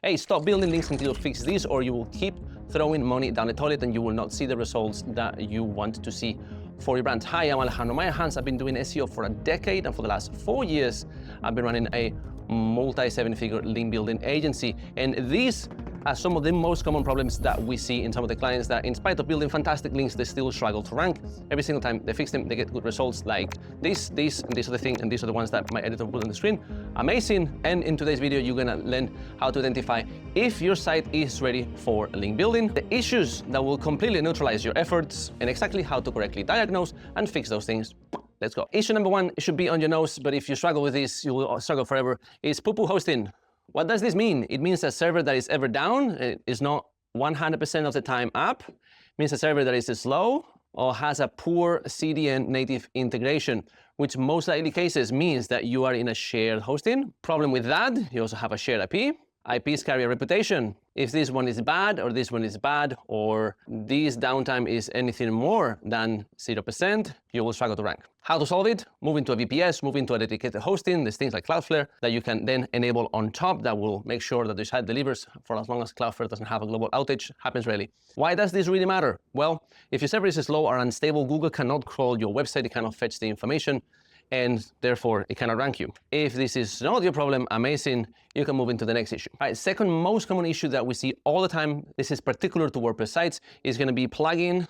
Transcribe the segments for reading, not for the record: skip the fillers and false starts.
hey, stop building links until you fix this, or you will keep throwing money down the toilet and you will not see the results that you want to see for your brand. Hi, I'm Alejandro Mayerhans. I've been doing SEO for a decade, and for the last 4 years, I've been running a multi-7-figure link building agency. And these are some of the most common problems that we see in some of the clients that, in spite of building fantastic links, they still struggle to rank. Every single time they fix them, they get good results like this, and these are the things, and these are the ones that my editor put on the screen. Amazing. And in today's video, you're gonna learn how to identify if your site is ready for link building, the issues that will completely neutralize your efforts, and exactly how to correctly diagnose and fix those things. Let's go. Issue number one, it should be on your nose, but if you struggle with this, you will struggle forever, is poo-poo hosting. What does this mean? It means a server that is ever down, is not 100% of the time up. It means a server that is slow or has a poor CDN native integration, which most likely cases means that you are in a shared hosting. Problem with that, you also have a shared IP. IPs carry a reputation. If this one is bad, or this one is bad, or this downtime is anything more than 0%, you will struggle to rank. How to solve it? Move into a VPS, move into a dedicated hosting. There's things like Cloudflare that you can then enable on top that will make sure that the site delivers for as long as Cloudflare doesn't have a global outage. Happens rarely. Why does this really matter? Well, if your server is slow or unstable, Google cannot crawl your website, it cannot fetch the information, and therefore it cannot rank you. If this is not your problem, amazing, you can move into the next issue. All right, second most common issue that we see all the time, this is particular to WordPress sites, is gonna be plugin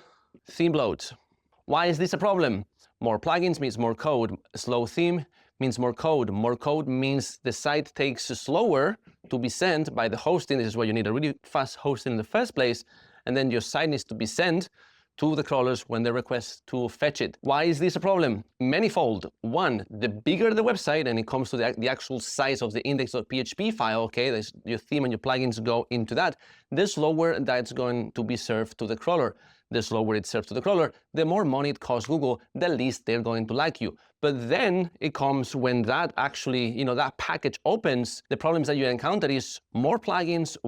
theme bloat. Why is this a problem? More plugins means more code. Slow theme means more code. More code means the site takes slower to be sent by the hosting. This is why you need a really fast hosting in the first place, and then your site needs to be sent to the crawlers when they request to fetch it. Why is this a problem? Manifold. One, the bigger the website, and it comes to the actual size of the index.php file, okay, your theme and your plugins go into that, the slower that's going to be served to the crawler. The slower it's served to the crawler, the more money it costs Google, the least they're going to like you. But then it comes when that actually, that package opens, the problems that you encounter is more plugins,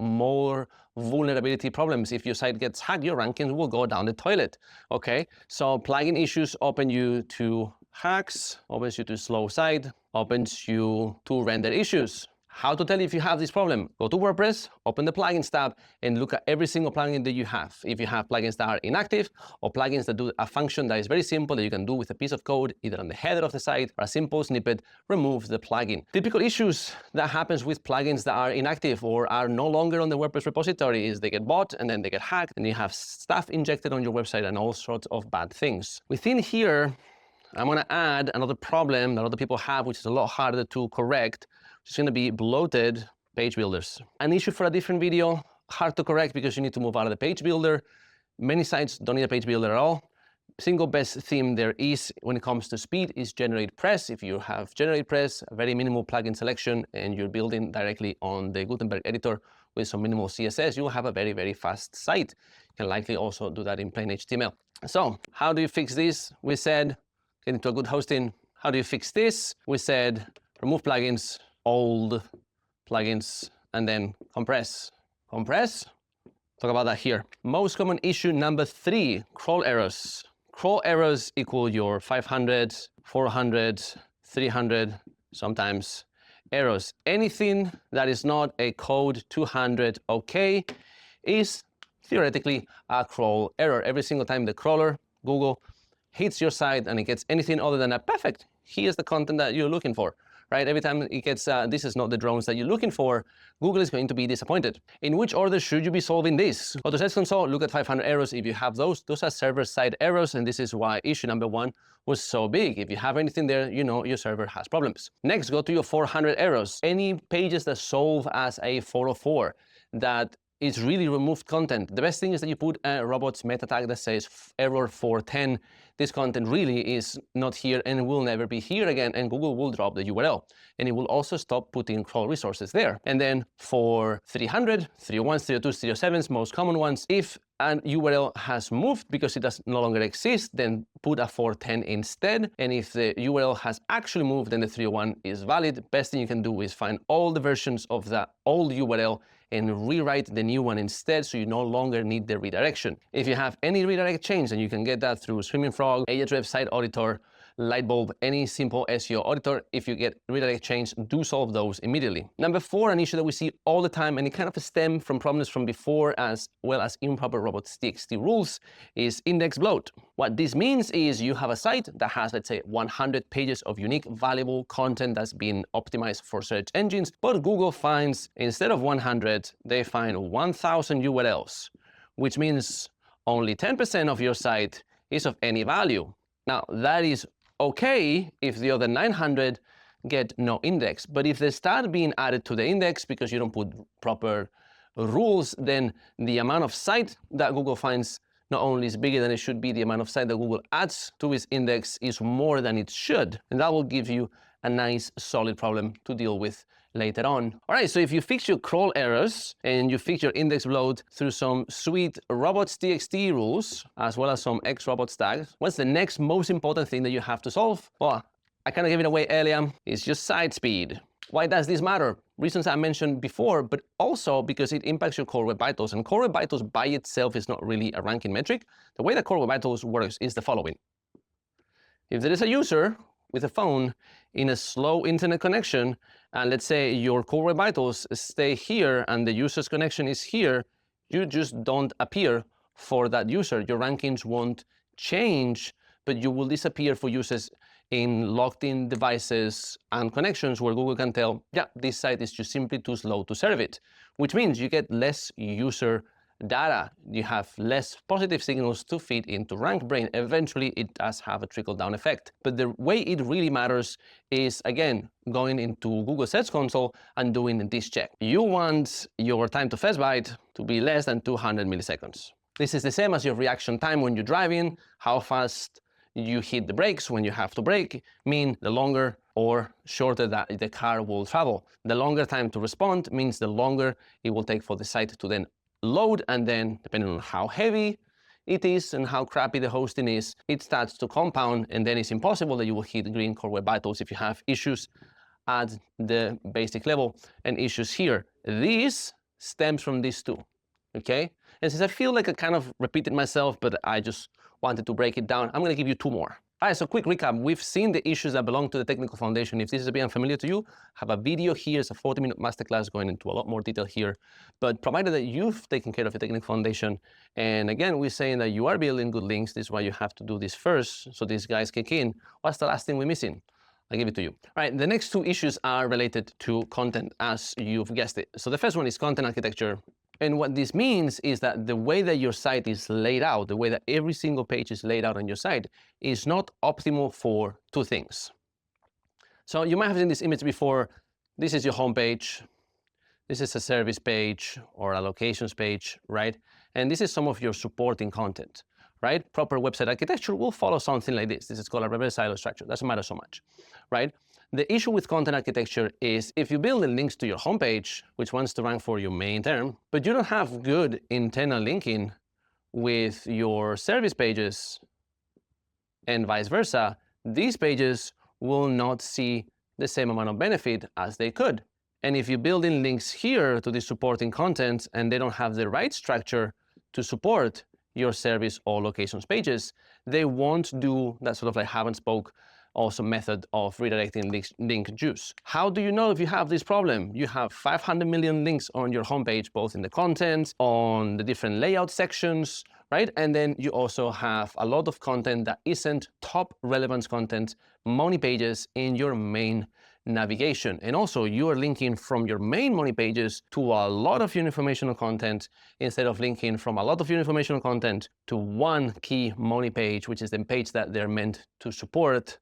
more vulnerability problems. If your site gets hacked, your rankings will go down the toilet, okay? So plugin issues open you to hacks, opens you to slow site, opens you to render issues. How to tell if you have this problem? Go to WordPress, open the plugins tab, and look at every single plugin that you have. If you have plugins that are inactive, or plugins that do a function that is very simple that you can do with a piece of code, either on the header of the site or a simple snippet, remove the plugin. Typical issues that happens with plugins that are inactive or are no longer on the WordPress repository is they get bought and then they get hacked, and you have stuff injected on your website and all sorts of bad things. Within here, I'm gonna add another problem that other people have, which is a lot harder to correct, which is gonna be bloated page builders. An issue for a different video, hard to correct because you need to move out of the page builder. Many sites don't need a page builder at all. Single best theme there is when it comes to speed is GeneratePress. If you have GeneratePress, a very minimal plugin selection, and you're building directly on the Gutenberg editor with some minimal CSS, you will have a very, very fast site. You can likely also do that in plain HTML. So how do you fix this? We said, get into a good hosting. How do you fix this? We said, remove plugins, old plugins, and then compress. Compress? Talk about that here. Most common issue number 3, crawl errors. Crawl errors equal your 500, 400, 300, sometimes errors. Anything that is not a code 200 okay is theoretically a crawl error. Every single time the crawler, Google, hits your site and it gets anything other than a perfect, here's the content that you're looking for, right? Every time it gets, this is not the drones that you're looking for, Google is going to be disappointed. In which order should you be solving this? Go to Search Console, look at 500 errors. If you have those are server-side errors, and this is why issue number 1 was so big. If you have anything there, you know your server has problems. Next, go to your 400 errors. Any pages that solve as a 404 that is really removed content. The best thing is that you put a robots meta tag that says error 410. This content really is not here and will never be here again, and Google will drop the URL. And it will also stop putting crawl resources there. And then for 300, 301s, 302s, 307s, most common ones, if an URL has moved because it does no longer exist, then put a 410 instead. And if the URL has actually moved, then the 301 is valid. Best thing you can do is find all the versions of that old URL and rewrite the new one instead, so you no longer need the redirection. If you have any redirect change, then you can get that through Screaming Frog, Ahrefs Site Auditor, light bulb, any simple SEO auditor. If you get redirect change, do solve those immediately. Number 4, an issue that we see all the time, and it kind of stems from problems from before as well as improper robots.txt rules, is index bloat. What this means is you have a site that has, let's say, 100 pages of unique, valuable content that's been optimized for search engines, but Google finds, instead of 100, they find 1,000 URLs, which means only 10% of your site is of any value. Now, that is okay if the other 900 get no index, but if they start being added to the index because you don't put proper rules, then the amount of site that Google finds not only is bigger than it should be, the amount of site that Google adds to its index is more than it should. And that will give you a nice solid problem to deal with later on. All right, so if you fix your crawl errors and you fix your index bloat through some sweet robots.txt rules, as well as some xrobots tags, what's the next most important thing that you have to solve? Well, I kind of gave it away earlier. It's just site speed. Why does this matter? Reasons I mentioned before, but also because it impacts your core web vitals. And core web vitals by itself is not really a ranking metric. The way that core web vitals works is the following. If there is a user with a phone in a slow internet connection, and let's say your core web vitals stay here and the user's connection is here, you just don't appear for that user. Your rankings won't change, but you will disappear for users in locked-in devices and connections where Google can tell, yeah, this site is just simply too slow to serve it, which means you get less user data. You have less positive signals to feed into RankBrain. Eventually, it does have a trickle-down effect. But the way it really matters is, again, going into Google Search Console and doing this check. You want your time to first byte to be less than 200 milliseconds. This is the same as your reaction time when you're driving, how fast you hit the brakes when you have to brake, mean the longer or shorter that the car will travel. The longer time to respond means the longer it will take for the site to then load, and then depending on how heavy it is and how crappy the hosting is, it starts to compound, and then it's impossible that you will hit green core web vitals if you have issues at the basic level and issues here. This stems from these two, okay? And since I feel like I kind of repeated myself, but I just wanted to break it down, I'm gonna give you 2 more. All right, so quick recap. We've seen the issues that belong to the technical foundation. If this is a bit unfamiliar to you, I have a video here. It's a 40-minute masterclass going into a lot more detail here. But provided that you've taken care of the technical foundation, and again, we're saying that you are building good links, this is why you have to do this first, so these guys kick in. What's the last thing we're missing? I'll give it to you. All right, the next 2 issues are related to content, as you've guessed it. So the first one is content architecture. And what this means is that the way that your site is laid out, the way that every single page is laid out on your site, is not optimal for 2 things. So you might have seen this image before. This is your home page. This is a service page or a locations page, right? And this is some of your supporting content, right? Proper website architecture will follow something like this. This is called a reverse silo structure. Doesn't matter so much, right? The issue with content architecture is if you build the links to your homepage, which wants to rank for your main term, but you don't have good internal linking with your service pages and vice versa, these pages will not see the same amount of benefit as they could. And if you build in links here to the supporting content and they don't have the right structure to support your service or locations pages, they won't do that sort of like hub and spoke also method of redirecting link juice. How do you know if you have this problem? You have 500 million links on your homepage, both in the content, on the different layout sections, right? And then you also have a lot of content that isn't top relevance content, money pages in your main navigation. And also you are linking from your main money pages to a lot of your informational content instead of linking from a lot of your informational content to one key money page, which is the page that they're meant to support.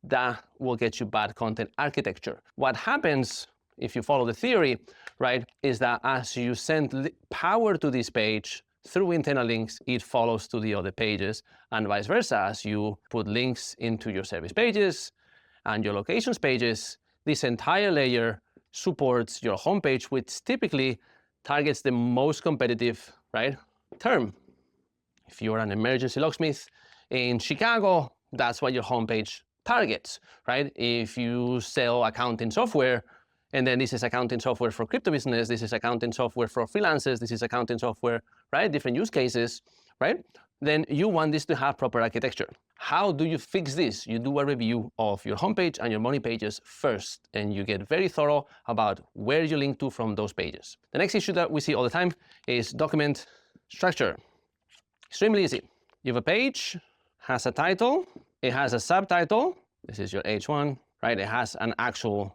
That will get you bad content architecture. What happens if you follow the theory, right, is that as you send power to this page through internal links, it follows to the other pages, and vice versa. As you put links into your service pages and your locations pages, this entire layer supports your homepage, which typically targets the most competitive, right, term. If you're an emergency locksmith in Chicago, that's what your homepage targets, right? If you sell accounting software, and then this is accounting software for crypto business, this is accounting software for freelancers, this is accounting software, right? Different use cases, right? then you want this to have proper architecture. How do you fix this? You do a review of your homepage and your money pages first, and you get very thorough about where you link to from those pages. The next issue that we see all the time is document structure. Extremely easy. You have a page, has a title, it has a subtitle. This is your H1, right? It has an actual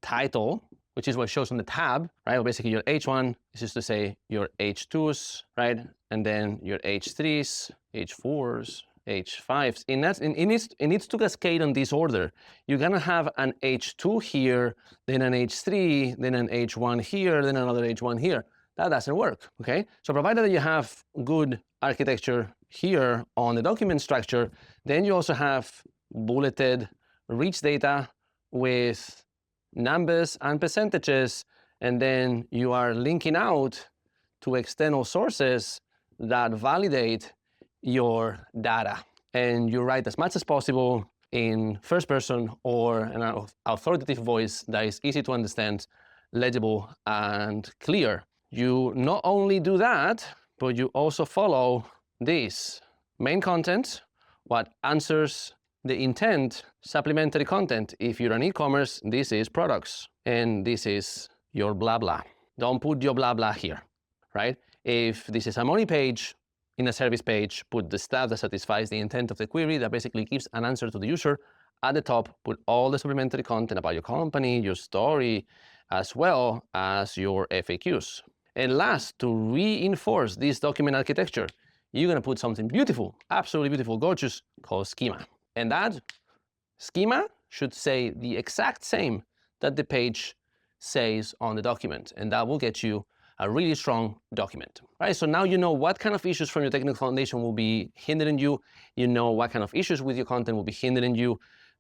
title, which is what shows on the tab, right? Well, basically your H1 is just to say your H2s, right? And then your H3s, H4s, H5s. It needs to cascade on this order. You're gonna have an H2 here, then an H3, then an H1 here, then another H1 here. That doesn't work, okay? So provided that you have good architecture here on the document structure, then you also have bulleted rich data with numbers and percentages, and then you are linking out to external sources that validate your data. And you write as much as possible in first person or an authoritative voice that is easy to understand, legible, and clear. You not only do that, but you also follow this. Main content, what answers the intent, supplementary content. If you're an e-commerce, this is products, and this is your blah blah. Don't put your blah blah here, right? If this is a money page, in a service page, put the stuff that satisfies the intent of the query, that basically gives an answer to the user. At the top, put all the supplementary content about your company, your story, as well as your FAQs. And last, to reinforce this document architecture, you're gonna put something beautiful, absolutely beautiful, gorgeous, called schema. And that schema should say the exact same that the page says on the document, and that will get you a really strong document, right? So now you know what kind of issues from your technical foundation will be hindering you. You know what kind of issues with your content will be hindering you.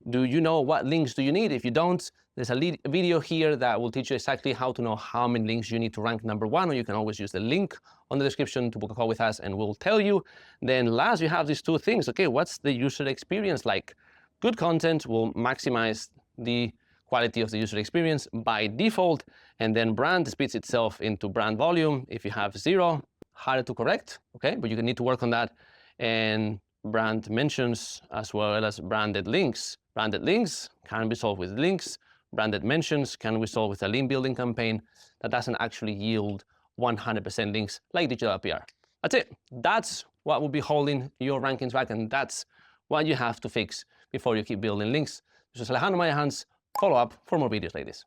Do you know what links do you need? If you don't, there's a video here that will teach you exactly how to know how many links you need to rank #1, or you can always use the link on the description to book a call with us and we'll tell you. Then last, you have these two things. Okay, what's the user experience like? Good content will maximize the quality of the user experience by default, and then brand splits itself into brand volume. If you have 0, harder to correct, okay, but you need to work on that. And brand mentions as well as branded links. Branded links can be solved with links. Branded mentions can be solved with a link building campaign that doesn't actually yield 100% links like digital PR. That's it. That's what will be holding your rankings back, and that's what you have to fix before you keep building links. This is Alejandro Mayahans. Follow up for more videos like this.